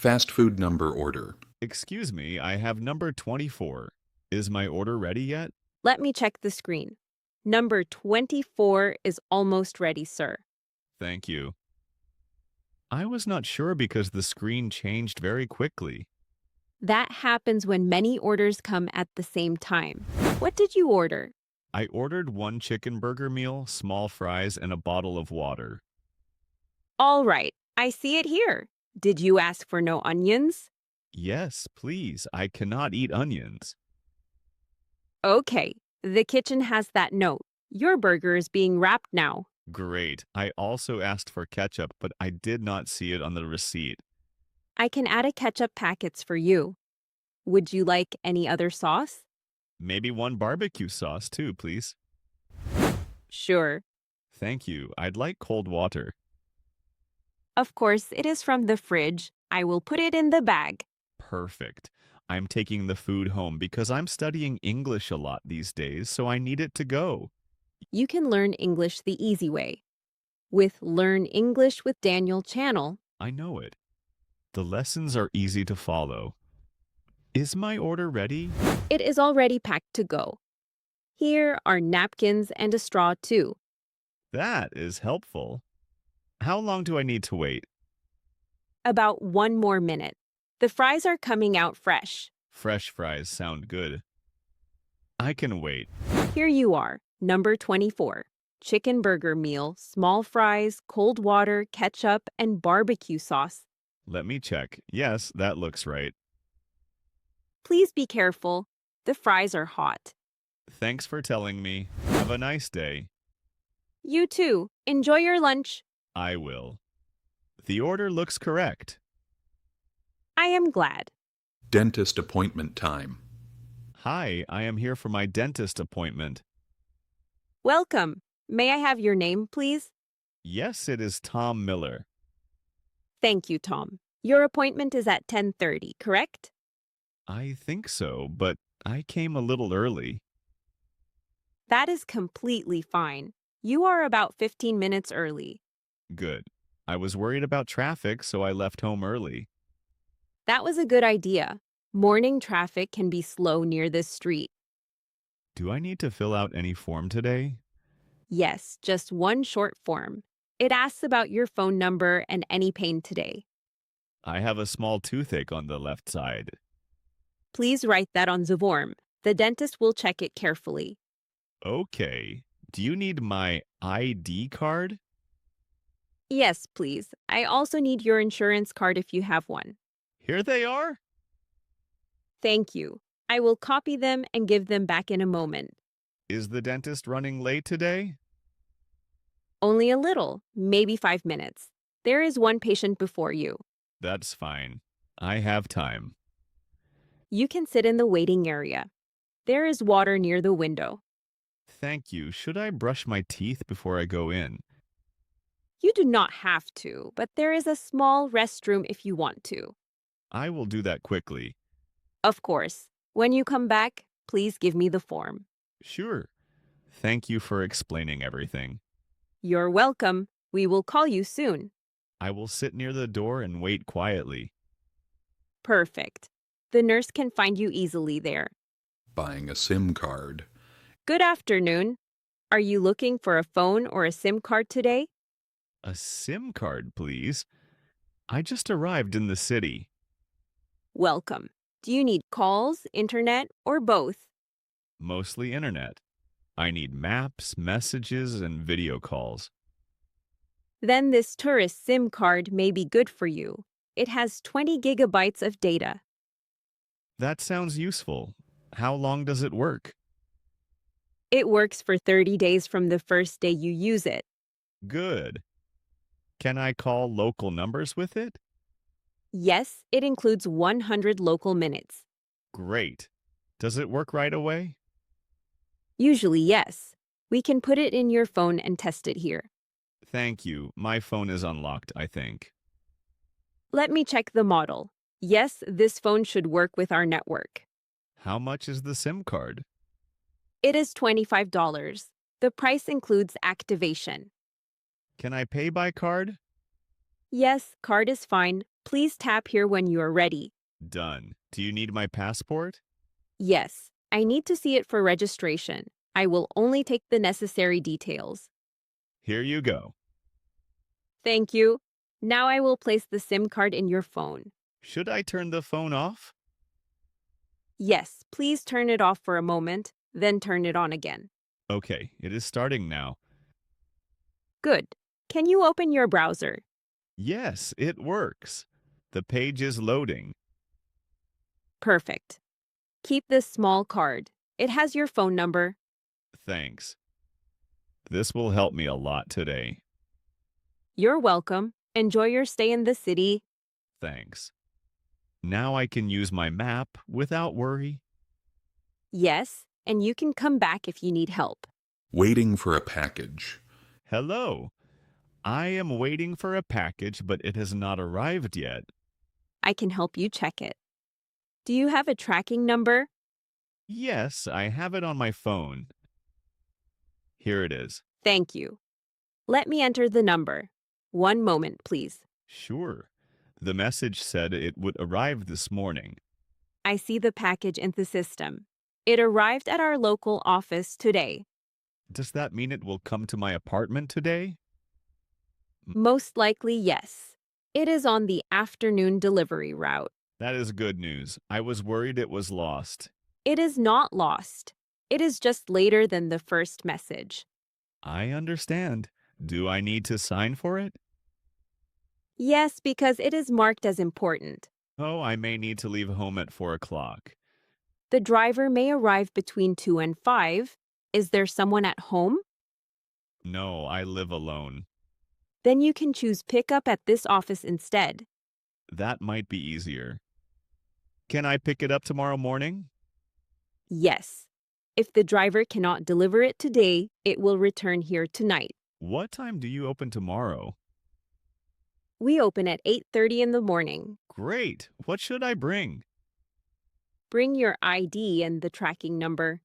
Fast food number order. Excuse me, I have number 24. Is my order ready yet? Let me check the screen. Number 24 is almost ready, sir. Thank you. I was not sure because the screen changed very quickly. That happens when many orders come at the same time. What did you order? I ordered one chicken burger meal, small fries, and a bottle of water. All right, I see it here. Did you ask for no onions? Yes, please. I cannot eat onions. Okay, the kitchen has that note. Your burger is being wrapped now. Great. I also asked for ketchup, but I did not see it on the receipt. I can add a ketchup packets for you. Would you like any other sauce? Maybe one barbecue sauce too, please. Sure. Thank you. I'd like cold water. Of course, it is from the fridge. I will put it in the bag. Perfect. I'm taking the food home because I'm studying English a lot these days, so I need it to go. You can learn English the easy way. With Learn English with Daniel channel, I know it. The lessons are easy to follow. Is my order ready? it is already packed to go. Here are napkins and a straw too. That is helpful. How long do I need to wait? About 1 more minute. The fries are coming out fresh. Fresh fries sound good. I can wait. Here you are, number 24. Chicken burger meal, small fries, cold water, ketchup, and barbecue sauce. Let me check. Yes, that looks right. Please be careful. The fries are hot. Thanks for telling me. Have a nice day. You too. Enjoy your lunch. I will. The order looks correct. I am glad. Dentist appointment time. Hi, I am here for my dentist appointment. Welcome. May I have your name, please? Yes, it is Tom Miller. Thank you, Tom. Your appointment is at 10:30, correct? I think so, but I came a little early. That is completely fine. You are about 15 minutes early. Good. I was worried about traffic, so I left home early. That was a good idea. Morning traffic can be slow near this street. Do I need to fill out any form today? Yes, just one short form. It asks about your phone number and any pain today. I have a small toothache on the left side. Please write that on the form. The dentist will check it carefully. Okay. Do you need my ID card? Yes, please. I also need your insurance card if you have one. Here they are. Thank you. I will copy them and give them back in a moment. Is the dentist running late today? Only a little, maybe 5 minutes. There is one patient before you. That's fine. I have time. You can sit in the waiting area. There is water near the window. Thank you. Should I brush my teeth before I go in? You do not have to, but there is a small restroom if you want to. I will do that quickly. Of course. When you come back, please give me the form. Sure. Thank you for explaining everything. You're welcome. We will call you soon. I will sit near the door and wait quietly. Perfect. The nurse can find you easily there. Buying a SIM card. Good afternoon. Are you looking for a phone or a SIM card today? A SIM card, please. I just arrived in the city. Welcome. Do you need calls, internet, or both? Mostly internet. I need maps, messages, and video calls. Then this tourist SIM card may be good for you. It has 20 gigabytes of data. That sounds useful. How long does it work? It works for 30 days from the first day you use it. Good. Can I call local numbers with it? Yes, it includes 100 local minutes. Great. Does it work right away? Usually, yes. We can put it in your phone and test it here. Thank you. My phone is unlocked, I think. Let me check the model. Yes, this phone should work with our network. How much is the SIM card? It is $25. The price includes activation. Can I pay by card? Yes, card is fine. Please tap here when you are ready. Done. Do you need my passport? Yes, I need to see it for registration. I will only take the necessary details. Here you go. Thank you. Now I will place the SIM card in your phone. Should I turn the phone off? Yes, please turn it off for a moment, then turn it on again. Okay, it is starting now. Good. Can you open your browser? Yes, it works. The page is loading. Perfect. Keep this small card. It has your phone number. Thanks. This will help me a lot today. You're welcome. Enjoy your stay in the city. Thanks. Now I can use my map without worry. Yes, and you can come back if you need help. Waiting for a package. Hello. I am waiting for a package, but it has not arrived yet. I can help you check it. Do you have a tracking number? Yes, I have it on my phone. Here it is. Thank you. Let me enter the number. One moment, please. Sure. The message said it would arrive this morning. I see the package in the system. It arrived at our local office today. Does that mean it will come to my apartment today? Most likely, yes. It is on the afternoon delivery route. That is good news. I was worried it was lost. It is not lost. It is just later than the first message. I understand. Do I need to sign for it? Yes, because it is marked as important. Oh, I may need to leave home at 4 o'clock. The driver may arrive between 2 and 5. Is there someone at home? No, I live alone. Then you can choose pickup at this office instead. That might be easier. Can I pick it up tomorrow morning? Yes. If the driver cannot deliver it today, it will return here tonight. What time do you open tomorrow? We open at 8:30 in the morning. Great. What should I bring? Bring your ID and the tracking number.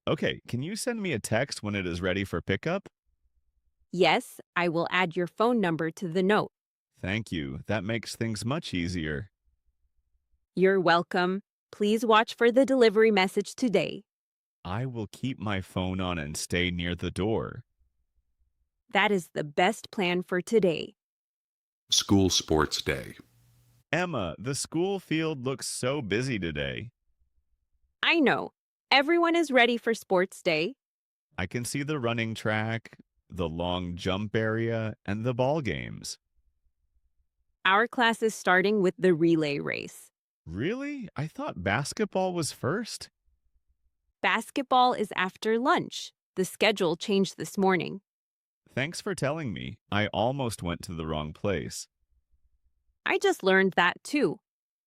Okay, can you send me a text when it is ready for pickup? Yes, I will add your phone number to the note. Thank you. That makes things much easier. You're welcome. Please watch for the delivery message today. I will keep my phone on and stay near the door. That is the best plan for today. School sports day. Emma, the school field looks so busy today. I know. Everyone is ready for sports day. I can see the running track, the long jump area, and the ball games. Our class is starting with the relay race. Really? I thought basketball was first. Basketball is after lunch. The schedule changed this morning. Thanks for telling me. I almost went to the wrong place. I just learned that too.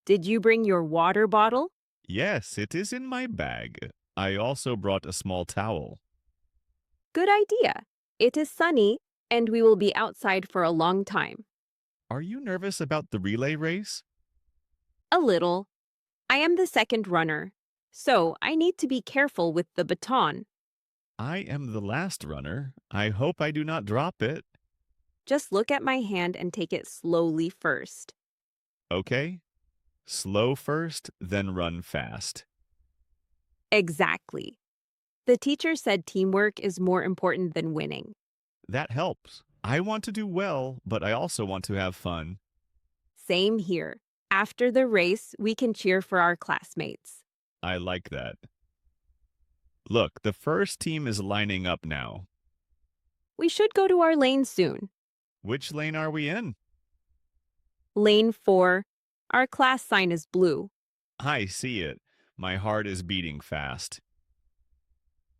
Did you bring your water bottle? Yes, it is in my bag. I also brought a small towel. Good idea. It is sunny, and we will be outside for a long time. Are you nervous about the relay race? A little. I am the second runner, so I need to be careful with the baton. I am the last runner. I hope I do not drop it. Just look at my hand and take it slowly first. Okay? Slow first, then run fast. Exactly. The teacher said teamwork is more important than winning. That helps. I want to do well, but I also want to have fun. Same here. After the race, we can cheer for our classmates. I like that. Look, the first team is lining up now. We should go to our lane soon. Which lane are we in? Lane 4. Our class sign is blue. I see it. My heart is beating fast.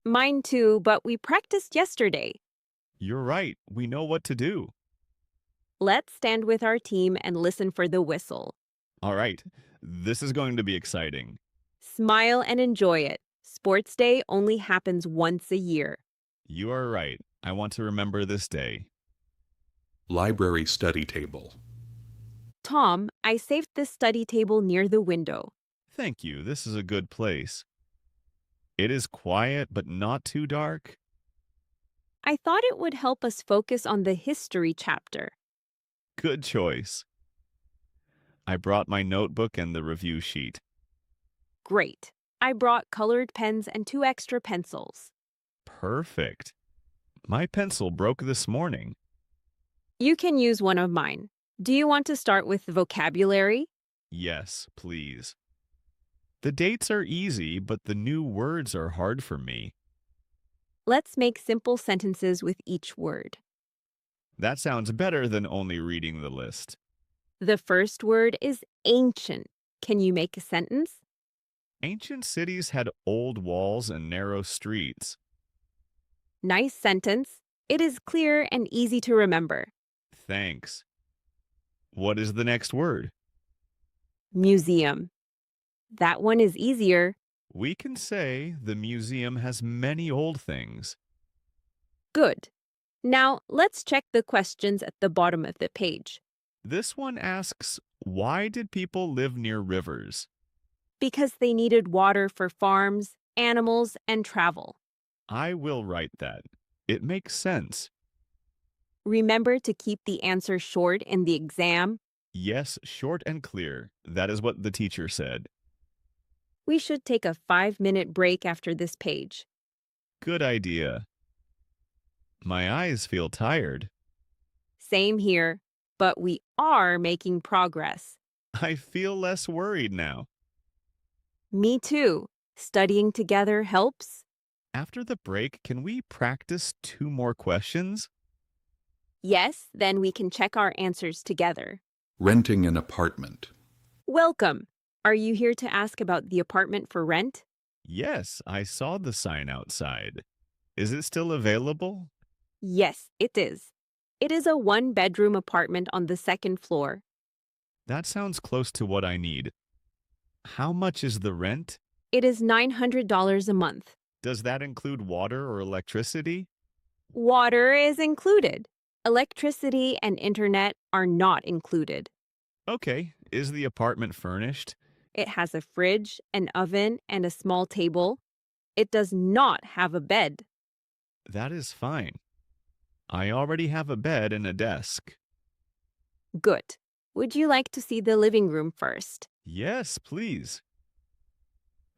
Mine too, but we practiced yesterday. You're right. We know what to do. Let's stand with our team and listen for the whistle. All right. This is going to be exciting. Smile and enjoy it. Sports Day only happens once a year. You are right. I want to remember this day. Library study table. Tom, I saved this study table near the window. Thank you. This is a good place. It is quiet, but not too dark. I thought it would help us focus on the history chapter. Good choice. I brought my notebook and the review sheet. Great. I brought colored pens and 2 extra pencils. Perfect. My pencil broke this morning. You can use one of mine. Do you want to start with vocabulary? Yes, please. The dates are easy, but the new words are hard for me. Let's make simple sentences with each word. That sounds better than only reading the list. The first word is ancient. Can you make a sentence? Ancient cities had old walls and narrow streets. Nice sentence. It is clear and easy to remember. Thanks. What is the next word? Museum. That one is easier. We can say the museum has many old things. Good. Now, let's check the questions at the bottom of the page. This one asks, why did people live near rivers? Because they needed water for farms, animals, and travel. I will write that. It makes sense. Remember to keep the answer short in the exam. Yes, short and clear. That is what the teacher said. We should take a 5-minute break after this page. Good idea. My eyes feel tired. Same here, but we are making progress. I feel less worried now. Me too. Studying together helps. After the break, can we practice 2 more questions? Yes, then we can check our answers together. Renting an apartment. Welcome. Are you here to ask about the apartment for rent? Yes, I saw the sign outside. Is it still available? Yes, it is. It is a 1-bedroom apartment on the 2nd floor. That sounds close to what I need. How much is the rent? It is $900 a month. Does that include water or electricity? Water is included. Electricity and internet are not included. Okay, is the apartment furnished? It has a fridge, an oven, and a small table. It does not have a bed. That is fine. I already have a bed and a desk. Good. Would you like to see the living room first? Yes, please.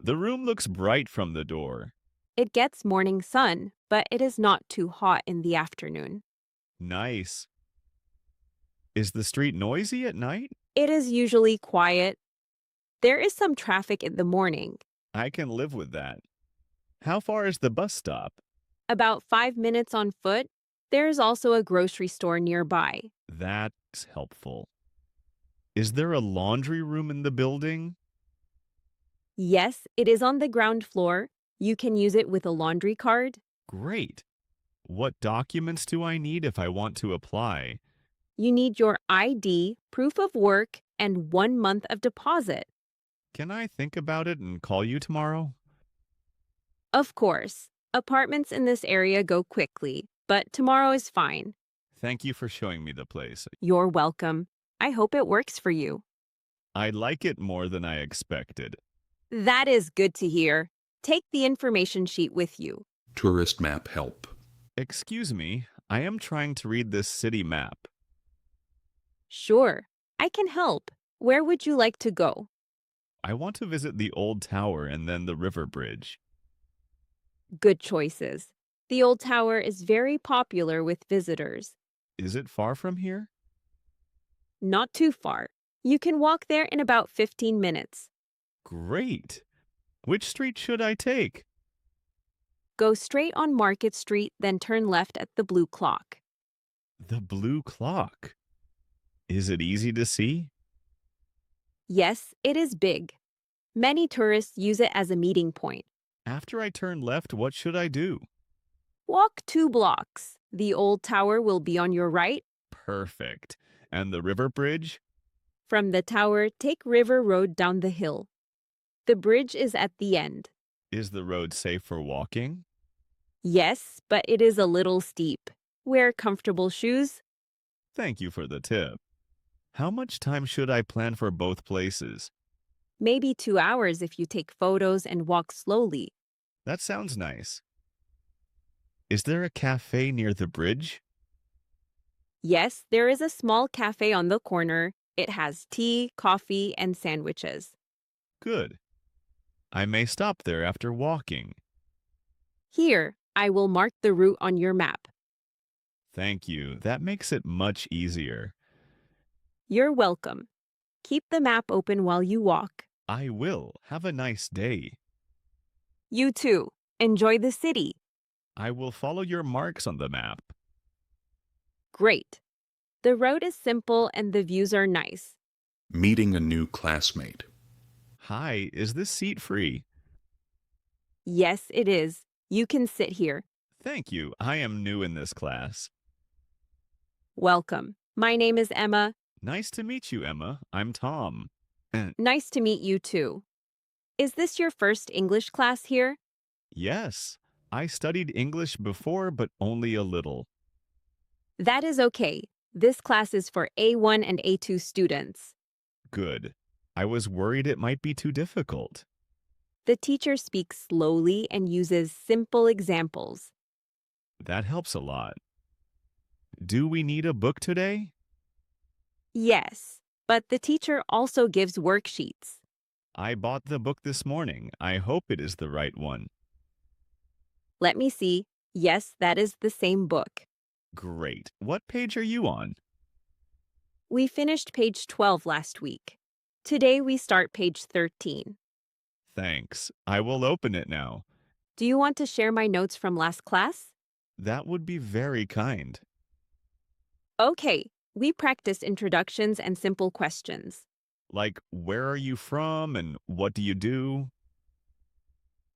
The room looks bright from the door. It gets morning sun, but it is not too hot in the afternoon. Nice. Is the street noisy at night? It is usually quiet. There is some traffic in the morning. I can live with that. How far is the bus stop? About 5 minutes on foot. There is also a grocery store nearby. That's helpful. Is there a laundry room in the building? Yes, it is on the ground floor. You can use it with a laundry card. Great. What documents do I need if I want to apply? You need your ID, proof of work, and 1 month of deposit. Can I think about it and call you tomorrow? Of course, apartments in this area go quickly, but tomorrow is fine. Thank you for showing me the place. You're welcome. I hope it works for you. I like it more than I expected. That is good to hear. Take the information sheet with you. Tourist map help. Excuse me, I am trying to read this city map. Sure, I can help. Where would you like to go? I want to visit the old tower and then the river bridge. Good choices. The old tower is very popular with visitors. Is it far from here? Not too far. You can walk there in about 15 minutes. Great. Which street should I take? Go straight on Market Street, then turn left at the blue clock. The blue clock. Is it easy to see? Yes, it is big. Many tourists use it as a meeting point. After I turn left, what should I do? Walk 2 blocks. The old tower will be on your right. Perfect. And the river bridge? From the tower, take River Road down the hill. The bridge is at the end. Is the road safe for walking? Yes, but it is a little steep. Wear comfortable shoes. Thank you for the tip. How much time should I plan for both places? Maybe 2 hours if you take photos and walk slowly. That sounds nice. Is there a cafe near the bridge? Yes, there is a small cafe on the corner. It has tea, coffee, and sandwiches. Good. I may stop there after walking. Here, I will mark the route on your map. Thank you. That makes it much easier. You're welcome. Keep the map open while you walk. I will. Have a nice day. You too. Enjoy the city. I will follow your marks on the map. Great. The road is simple and the views are nice. Meeting a new classmate. Hi, is this seat free? Yes, it is. You can sit here. Thank you. I am new in this class. Welcome. My name is Emma. Nice to meet you, Emma. I'm Tom. Nice to meet you too. Is this your first English class here? Yes, I studied English before, but only a little. That is okay. This class is for A1 and A2 students. Good. I was worried it might be too difficult. The teacher speaks slowly and uses simple examples. That helps a lot. Do we need a book today? Yes, but the teacher also gives worksheets. I bought the book this morning. I hope it is the right one. Let me see. Yes, that is the same book. Great. What page are you on? We finished page 12 last week. Today we start page 13. Thanks. I will open it now. Do you want to share my notes from last class? That would be very kind. Okay, we practiced introductions and simple questions. Like, where are you from and what do you do?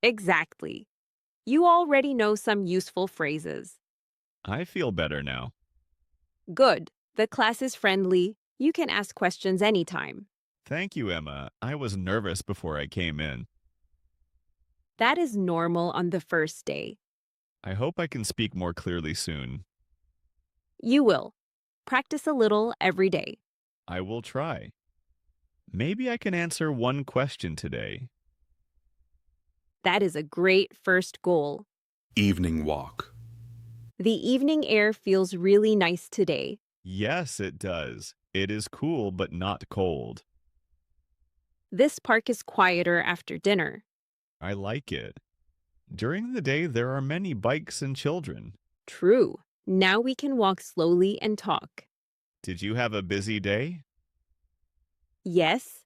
Exactly. You already know some useful phrases. I feel better now. Good. The class is friendly. You can ask questions anytime. Thank you, Emma. I was nervous before I came in. That is normal on the first day. I hope I can speak more clearly soon. You will. Practice a little every day. I will try. Maybe I can answer one question today. That is a great first goal. Evening walk. The evening air feels really nice today. Yes, it does. It is cool but not cold. This park is quieter after dinner. I like it. During the day, there are many bikes and children. True. Now we can walk slowly and talk. Did you have a busy day? Yes,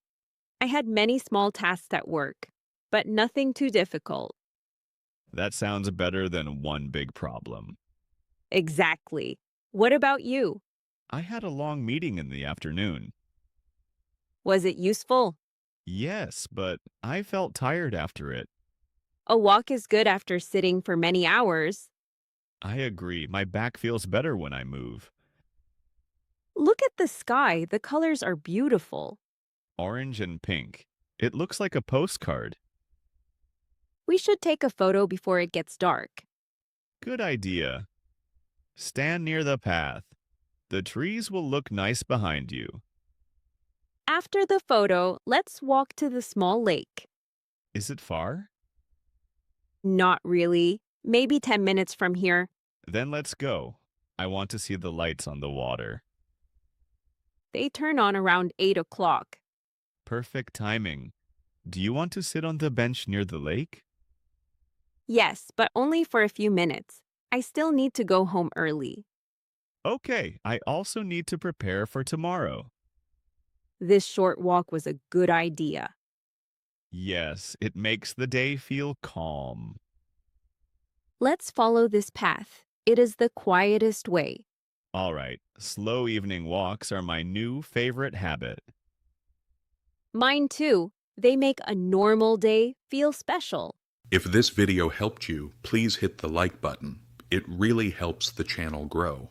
I had many small tasks at work, but nothing too difficult. That sounds better than one big problem. Exactly. What about you? I had a long meeting in the afternoon. Was it useful? Yes, but I felt tired after it. A walk is good after sitting for many hours. I agree. My back feels better when I move. Look at the sky. The colors are beautiful. Orange and pink. It looks like a postcard. We should take a photo before it gets dark. Good idea. Stand near the path. The trees will look nice behind you. After the photo, let's walk to the small lake. Is it far? Not really. Maybe 10 minutes from here. Then let's go. I want to see the lights on the water. They turn on around 8 o'clock. Perfect timing. Do you want to sit on the bench near the lake? Yes, but only for a few minutes. I still need to go home early. Okay, I also need to prepare for tomorrow. This short walk was a good idea. Yes, it makes the day feel calm. Let's follow this path. It is the quietest way. All right, slow evening walks are my new favorite habit. Mine too. They make a normal day feel special. If this video helped you, please hit the like button. It really helps the channel grow.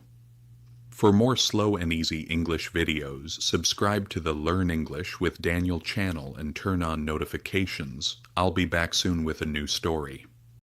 For more slow and easy English videos, subscribe to the Learn English with Daniel channel and turn on notifications. I'll be back soon with a new story.